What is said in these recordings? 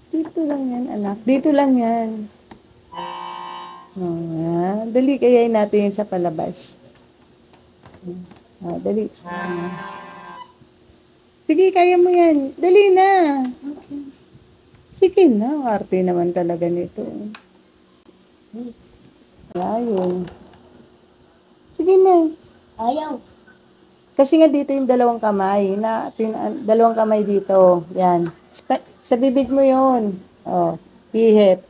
Dito lang yan, anak. Dito lang yan. Dali, kayain natin yan sa palabas. Dali. Sige, kaya mo yan. Dali na. Sige na, arte naman talaga nito. Ayun. Sige na. Ayaw. Kasi nga dito yung dalawang kamay. Dalawang kamay dito. Yan. Sa bibig mo yun. Oh, ihip.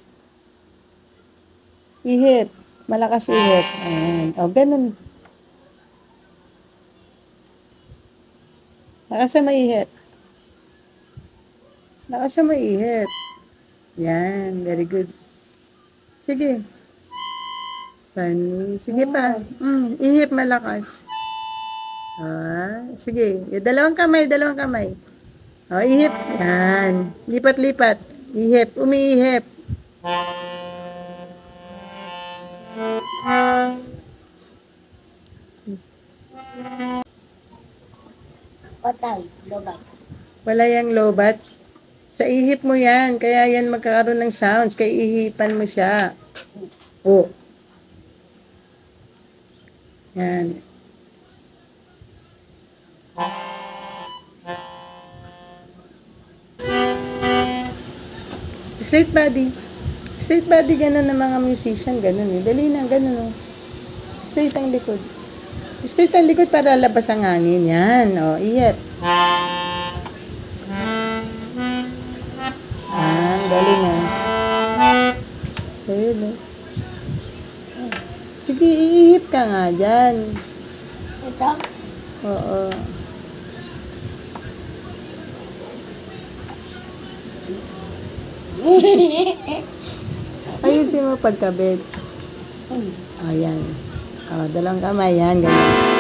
Ihip. Malakas ihip. Ayan. Oh, ganun. Lakas na maihip. Lakas na maihip. Yan. Very good. Sige. Funny. Sige pa. Ihip malakas. Sige. Dalawang kamay, dalawang kamay. Oh, ihip. Yan. Lipat-lipat. Ihip. Umiihip. Patay. Lobat. Wala yang lobat. Sa ihip mo yan. Kaya yan magkakaroon ng sounds. Kaya ihipan mo siya. Oh. Yan. Straight body. Straight body, ganun ng mga musician. Ganun eh. Dali na, ganun oh. Straight ang likod. Straight ang likod para labas ang hangin. Yan. O, ihip. Dali na. Ayun oh. Sige, iihip ka nga dyan. Ito? Oo. Ayusin mo pagkabit. Ayan. Dalawang kamay. Yan, ganyan.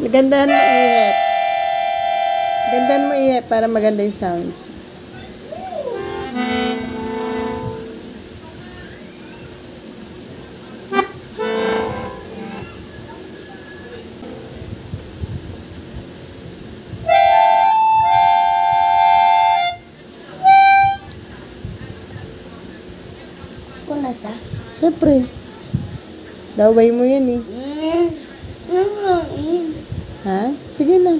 Gandahan mo ihip. Gandahan mo ihip para maganda yung sounds. Kunasa? Siyempre. Daway mo yan eh. Ha? Sige na.